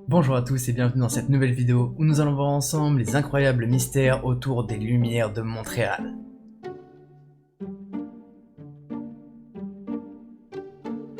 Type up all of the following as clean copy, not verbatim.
Bonjour à tous et bienvenue dans cette nouvelle vidéo où nous allons voir ensemble les incroyables mystères autour des Lumières de Montréal.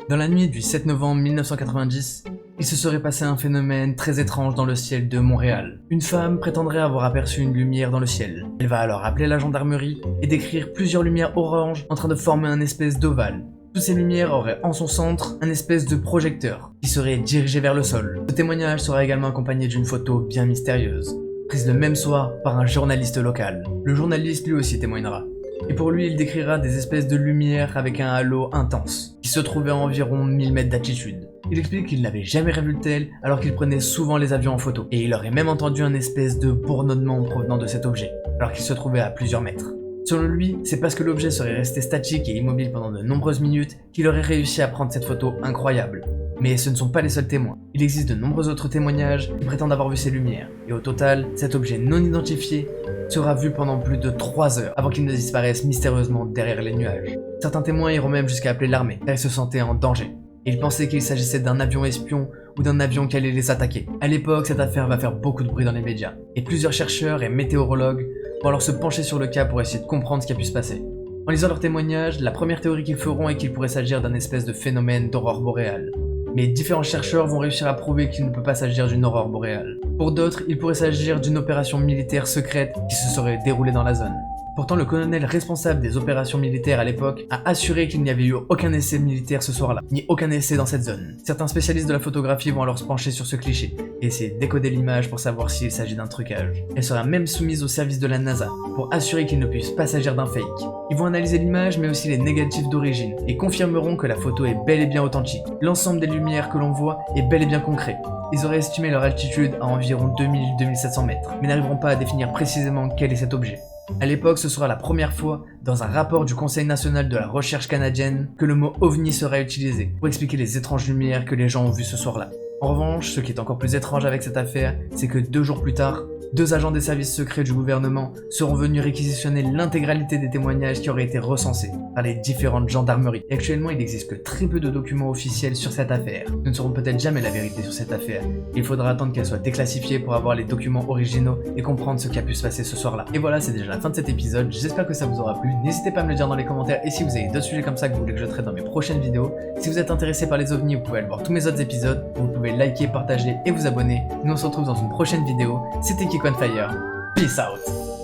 Dans la nuit du 7 novembre 1990, il se serait passé un phénomène très étrange dans le ciel de Montréal. Une femme prétendrait avoir aperçu une lumière dans le ciel. Elle va alors appeler la gendarmerie et décrire plusieurs lumières oranges en train de former un espèce d'ovale. Toutes ces lumières auraient en son centre un espèce de projecteur qui serait dirigé vers le sol. Ce témoignage sera également accompagné d'une photo bien mystérieuse, prise le même soir par un journaliste local. Le journaliste lui aussi témoignera. Et pour lui, il décrira des espèces de lumières avec un halo intense, qui se trouvait à environ 1000 mètres d'altitude. Il explique qu'il n'avait jamais vu de tel alors qu'il prenait souvent les avions en photo, et il aurait même entendu un espèce de bourdonnement provenant de cet objet, alors qu'il se trouvait à plusieurs mètres. Selon lui, c'est parce que l'objet serait resté statique et immobile pendant de nombreuses minutes qu'il aurait réussi à prendre cette photo incroyable. Mais ce ne sont pas les seuls témoins. Il existe de nombreux autres témoignages qui prétendent avoir vu ces lumières, et au total, cet objet non identifié sera vu pendant plus de 3 heures avant qu'il ne disparaisse mystérieusement derrière les nuages. Certains témoins iront même jusqu'à appeler l'armée, car ils se sentaient en danger. Et ils pensaient qu'il s'agissait d'un avion espion ou d'un avion qui allait les attaquer. À l'époque, cette affaire va faire beaucoup de bruit dans les médias, et plusieurs chercheurs et météorologues vont alors se pencher sur le cas pour essayer de comprendre ce qui a pu se passer. En lisant leurs témoignages, la première théorie qu'ils feront est qu'il pourrait s'agir d'un espèce de phénomène d'aurore boréale. Mais différents chercheurs vont réussir à prouver qu'il ne peut pas s'agir d'une aurore boréale. Pour d'autres, il pourrait s'agir d'une opération militaire secrète qui se serait déroulée dans la zone. Pourtant, le colonel responsable des opérations militaires à l'époque a assuré qu'il n'y avait eu aucun essai militaire ce soir-là, ni aucun essai dans cette zone. Certains spécialistes de la photographie vont alors se pencher sur ce cliché et essayer de décoder l'image pour savoir s'il s'agit d'un trucage. Elle sera même soumise au service de la NASA pour assurer qu'il ne puisse pas s'agir d'un fake. Ils vont analyser l'image mais aussi les négatifs d'origine et confirmeront que la photo est bel et bien authentique. L'ensemble des lumières que l'on voit est bel et bien concret. Ils auraient estimé leur altitude à environ 2000-2700 mètres, mais n'arriveront pas à définir précisément quel est cet objet. À l'époque, ce sera la première fois, dans un rapport du Conseil national de la recherche canadienne, que le mot OVNI sera utilisé pour expliquer les étranges lumières que les gens ont vues ce soir-là. En revanche, ce qui est encore plus étrange avec cette affaire, c'est que 2 jours plus tard, 2 agents des services secrets du gouvernement seront venus réquisitionner l'intégralité des témoignages qui auraient été recensés par les différentes gendarmeries. Et actuellement, il n'existe que très peu de documents officiels sur cette affaire. Nous ne saurons peut-être jamais la vérité sur cette affaire. Il faudra attendre qu'elle soit déclassifiée pour avoir les documents originaux et comprendre ce qui a pu se passer ce soir-là. Et voilà, c'est déjà la fin de cet épisode. J'espère que ça vous aura plu. N'hésitez pas à me le dire dans les commentaires et si vous avez d'autres sujets comme ça que vous voulez que je traite dans mes prochaines vidéos. Si vous êtes intéressé par les ovnis, vous pouvez aller voir tous mes autres épisodes. Vous pouvez liker, partager et vous abonner. Nous on se retrouve dans une prochaine vidéo. C'était Kiko on Fire. Peace out.